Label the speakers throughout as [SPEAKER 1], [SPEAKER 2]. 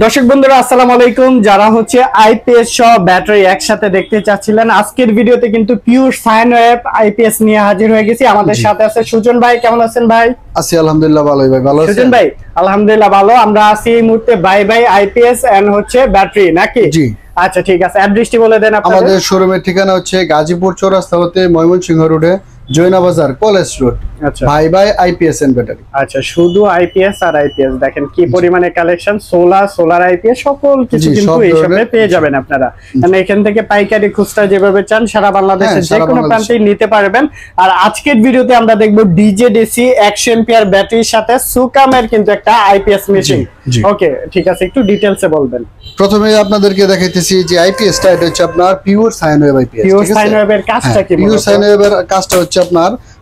[SPEAKER 1] দর্শক বন্ধুরা আসসালামু আলাইকুম। যারা হচ্ছে আইপিএস সহ ব্যাটারি একসাথে দেখতে চাচ্ছিলেন, আজকের ভিডিওতে কিন্তু পিওর সাইন ওয়েভ আইপিএস নিয়ে হাজির হয়ে গেছি। আমাদের সাথে আছে সুজন ভাই। কেমন আছেন ভাই?
[SPEAKER 2] আছি আলহামদুলিল্লাহ ভালোই ভাই। ভালো আছেন?
[SPEAKER 1] সুজন ভাই আলহামদুলিল্লাহ ভালো। আমরা আছি এই মুহূর্তে বাই বাই আইপিএস এন্ড হচ্ছে ব্যাটারি নাকি?
[SPEAKER 2] জি
[SPEAKER 1] আচ্ছা ঠিক আছে, অ্যাড্রেসটি বলে দেন আপনাদের।
[SPEAKER 2] আমাদের শোরুমের ঠিকানা হচ্ছে গাজীপুর চৌরাস্তা হতে ময়মনসিংহ রোডে জয়না বাজার কলেজ রোড।
[SPEAKER 1] আচ্ছা
[SPEAKER 2] ভাই ভাই আইপিএস এন্ড ব্যাটারি।
[SPEAKER 1] আচ্ছা শুধু আইপিএস আর আইপিএস, দেখেন কি পরিমাণে কালেকশন, সোলার আইপিএস সকল কিছু কিন্তু এই সবে পেয়ে যাবেন আপনারা। মানে এখান থেকে পাইকারি খুচরা যেভাবে চান সারা বাংলাদেশে যে কোনো প্রান্তেই নিতে পারবেন। আর আজকের ভিডিওতে আমরা দেখব ডিজেডিসি 100 এম্পিয়ার ব্যাটারির সাথে সুকামের কিন্তু একটা আইপিএস মেশিন। ওকে ঠিক আছে, একটু ডিটেইলসে বলবেন।
[SPEAKER 2] প্রথমে আপনাদেরকে দেখাইতেছি যে আইপিএসটা, এটা হচ্ছে আপনার pure sine wave IPS.
[SPEAKER 1] Pure sine ওয়েভের কাজটা কি?
[SPEAKER 2] পিওর সাইন ওয়েভের কাজটা হচ্ছে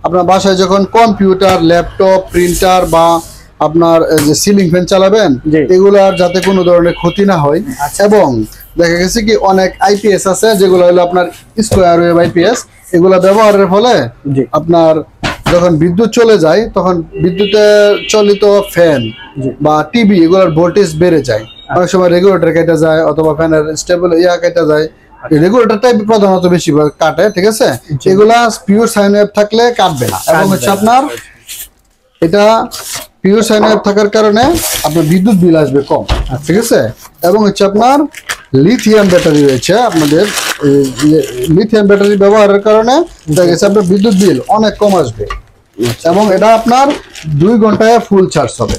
[SPEAKER 2] আপনার বাসায় যখন কম্পিউটার, ল্যাপটপ, প্রিন্টার বা আপনার যে সিলিং ফ্যান চালাবেন, এগুলার যাতে কোনো ধরনের ক্ষতি না হয়। এবং দেখা গেছে কি অনেক আইপিএস আছে যেগুলো হলো আপনার স্কয়ার ওয়েভ আইপিএস। এগুলা ব্যবহারের ফলে আপনার যখন বিদ্যুৎ চলে যায় তখন বিদ্যুতে চালিত ফ্যান বা টিভি এগুলোর ভোল্টেজ বেড়ে যায়। অনেক সময় রেগুলেটর কেটে যায় অথবা ফ্যানের স্টেবল কেটে যায়। রেগুলেটর টাইপ প্রধানত বেশি কাটে, ঠিক আছে? এগুলা পিওর সাইন ওয়েভ থাকলে কাটবে না। এবং হচ্ছে আপনার এটা পিওর সাইন ওয়েভ থাকার কারণে আপনার বিদ্যুৎ বিল আসবে কম, ঠিক আছে? এবং হচ্ছে আপনার লিথিয়াম ব্যাটারি রয়েছে। আপনাদের লিথিয়াম ব্যাটারি ব্যবহারের কারণে দেখা গেছে আপনার বিদ্যুৎ বিল অনেক কম আসবে। এবং এটা আপনার 2 ঘন্টায় ফুল চার্জ হবে।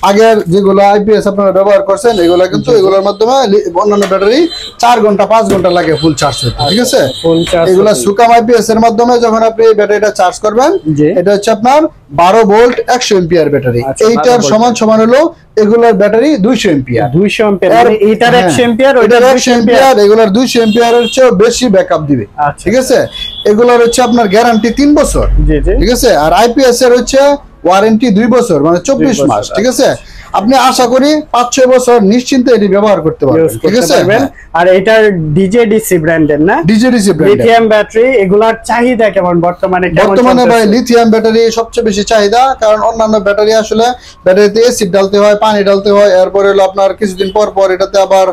[SPEAKER 2] আগের যেগুলো আইপিএস আপনারা ব্যবহার করছেন এগুলো কিন্তু এগুলোর মাধ্যমে অন্যান্য ব্যাটারি 4 ঘন্টা 5 ঘন্টা লাগে ফুল চার্জ হতে, ঠিক আছে? এগুলো সুকাম আইপিএস এর মাধ্যমে যখন আপনি এই ব্যাটারিটা চার্জ করবেন, এটা হচ্ছে আপনার 12 ভোল্ট 100 এম্পিয়ার ব্যাটারি। এইটার সমান হলো এগুলোর ব্যাটারি 200 এম্পিয়ার।
[SPEAKER 1] 200 এম্পিয়ার মানে এটার 100 এম্পিয়ার ওইটার 200 এম্পিয়ার।
[SPEAKER 2] এগুলোর 200 এম্পিয়ারের চেয়ে বেশি ব্যাকআপ দিবে, ঠিক আছে? এগুলোর হচ্ছে আপনার গ্যারান্টি 3 বছর, ঠিক আছে? আর আইপিএস এর হচ্ছে ওয়ারেন্টি 2 বছর মানে 24 মাস, ঠিক আছে? আপনি আশা করি 5-6 বছর নিশ্চিন্তে এটি ব্যবহার করতে পারবেন, ঠিক আছে?
[SPEAKER 1] আর এটার ডিজেডিসি ব্র্যান্ডের না?
[SPEAKER 2] ডিজেডিসি ব্র্যান্ড
[SPEAKER 1] লিথিয়াম ব্যাটারি এগুলার চাহিদা কেমন বর্তমানে?
[SPEAKER 2] বর্তমানে ভাই লিথিয়াম ব্যাটারি সবচেয়ে বেশি চাহিদা, কারণ অন্যান্য ব্যাটারি আসলে ব্যাটারিতে অ্যাসিড ডালতে হয়, পানি ডালতে হয়, এরপরে হলো আপনার কিছুদিন পর পর এটাতে আবার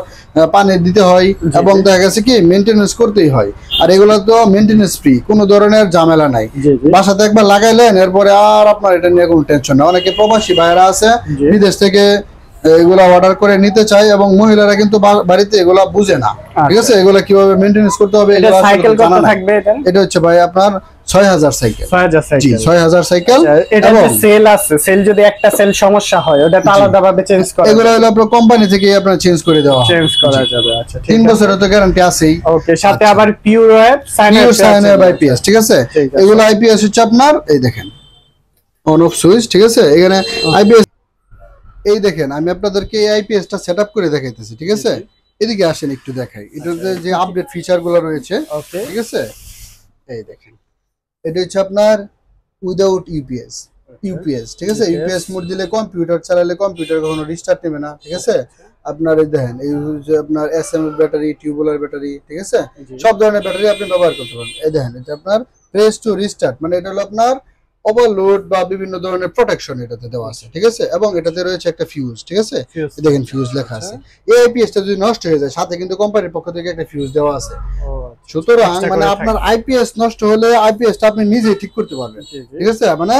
[SPEAKER 2] পানি দিতে হয় এবং দেখা গেছে কি মেইনটেনেন্স করতেই হয়। আর এগুলো তো মেইনটেনেন্স ফ্রি, কোনো ধরনের ঝামেলা নাই। বাসাতে একবার লাগাইলেন এরপরে আর আপনার এটা নিয়ে কোনো টেনশন নেই। অনেকে প্রবাসী ভাইরা আছে বিদেশ থেকে এগুলা অর্ডার করে নিতে চায় এবং মহিলারা কিন্তু বাড়িতে এগুলা বুঝে না, ঠিক আছে? এগুলা কিভাবে মেইনটেনেন্স করতে হবে
[SPEAKER 1] এটা সাইকেল কত থাকবে?
[SPEAKER 2] এটা হচ্ছে ভাই আপনার 6000 সাইকেল।
[SPEAKER 1] 6000 সাইকেল,
[SPEAKER 2] জি 6000 সাইকেল।
[SPEAKER 1] এটা যে সেল আছে, সেল যদি একটা সেল সমস্যা হয় ওটা তো আলাদাভাবে চেঞ্জ করা,
[SPEAKER 2] এগুলো হলো আপনার কোম্পানি থেকে আপনার চেঞ্জ করে দেওয়া
[SPEAKER 1] যাবে। আচ্ছা
[SPEAKER 2] 3 বছরের তো গ্যারান্টি আছেই।
[SPEAKER 1] ওকে, সাথে আবার pure wave sine wave
[SPEAKER 2] IPS, ঠিক আছে? এগুলো আইপিএস হচ্ছে আপনার এই দেখেন অন অফ সুইচ, ঠিক আছে? এখানে আইপিএস এই দেখেন আমি আপনাদেরকে এই আইপিএসটা সেটআপ করে দেখাইতেছি, ঠিক আছে? এদিকে আসেন একটু দেখাই এটাতে যে আপডেট ফিচার গুলো রয়েছে, ঠিক আছে? এই দেখেন এটা হচ্ছে আপনার উইদাউট ইউপিএস, ঠিক আছে? ইউপিএস মোড দিলে কম্পিউটার চালালে কম্পিউটার কখনো রিস্টার্ট নেবে না, ঠিক আছে? আপনার এই দেখেন এই যে আপনার এসএমএফ ব্যাটারি, টিউবুলার ব্যাটারি, ঠিক আছে? সব ধরনের ব্যাটারি আপনি ব্যবহার করতে পারেন। এই দেখেন এটা আপনার প্রেস টু রিস্টার্ট, মানে এটা হলো আপনার ওভারলোড বা বিভিন্ন ধরনের প্রোটেকশন এটাতে দেওয়া আছে, ঠিক আছে? এবং এটাতে রয়েছে একটা ফিউজ, ঠিক আছে? দেখেন ফিউজ লেখা আছে। এই আইপিএসটা যদি নষ্ট হয়ে যায় সাথে কিন্তু কোম্পানির পক্ষ থেকে একটা ফিউজ দেওয়া আছে। সুতরাং মানে আপনার আইপিএস নষ্ট হলে আইপিএসটা আপনি নিজেই ঠিক করতে পারবেন, ঠিক আছে? মানে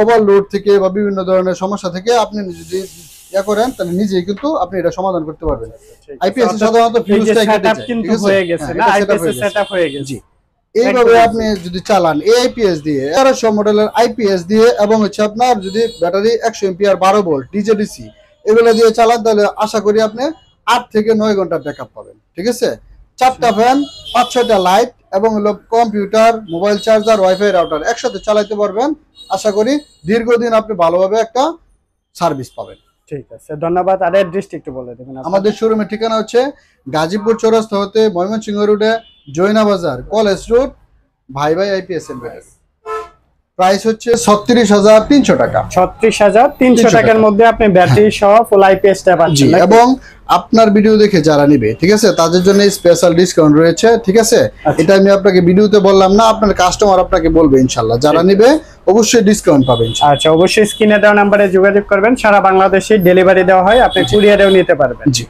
[SPEAKER 2] ওভারলোড থেকে বা বিভিন্ন ধরনের সমস্যা থেকে আপনি যদি করেন তাহলে নিজেই কিন্তু আপনি এটা সমাধান করতে পারবেন। আইপিএস সাধারণত ফিউজটা
[SPEAKER 1] সেটআপ কিন্তু হয়ে গেছে না, আইপিএস সেটআপ হয়ে গেছে।
[SPEAKER 2] এইভাবে আপনি যদি চালান আইপিএস দিয়ে 1100 মডেলের আইপিএস দিয়ে এবং হচ্ছে আপনার যদি ব্যাটারি 100 এম্পিয়ার 12 ভোল্ট ডিজেডিসি এগুলো দিয়ে চালান তাহলে আশা করি আপনি 8 থেকে 9 ঘন্টা ব্যাকআপ পাবেন, ঠিক আছে? 4টা ফ্যান, 5-6টা লাইট এবং হলো computer, mobile charger, wifi router একসাথে চালাতে পারবেন। আশা করি দীর্ঘদিন আপনি ভালোভাবে একটা সার্ভিস পাবেন।
[SPEAKER 1] ঠিক আছে, ধন্যবাদ। আর অ্যাড্রেসটা একটু বলে দেবেন।
[SPEAKER 2] আমাদের শোরুমের ঠিকানা হচ্ছে গাজীপুর চৌরাস্তা হতে ময়মনসিংহ রোডে জয়না বাজার কলেজ রোড, ভাই ভাই আইপিএস এন্ড ব্যাটারি। প্রাইস হচ্ছে 36300 টাকা।
[SPEAKER 1] 36300 টাকার মধ্যে আপনি ব্যাটারি সহ ফুল আইপিএসটা পাচ্ছেন।
[SPEAKER 2] এবং আপনার ভিডিও দেখে যারা নেবে, ঠিক আছে, তাদের জন্য স্পেশাল ডিসকাউন্ট রয়েছে, ঠিক আছে? এটা আমি আপনাকে ভিডিওতে বললাম না, আপনার কাস্টমার আপনাকে বলবে ইনশাআল্লাহ। যারা নেবে অবশ্যই ডিসকাউন্ট পাবেন।
[SPEAKER 1] আচ্ছা, অবশ্যই স্ক্রিনে দেওয়া নম্বরে যোগাযোগ করবেন। সারা বাংলাদেশে ডেলিভারি দেওয়া হয়, আপনি কুরিয়ারেও নিতে পারবেন।
[SPEAKER 2] জি।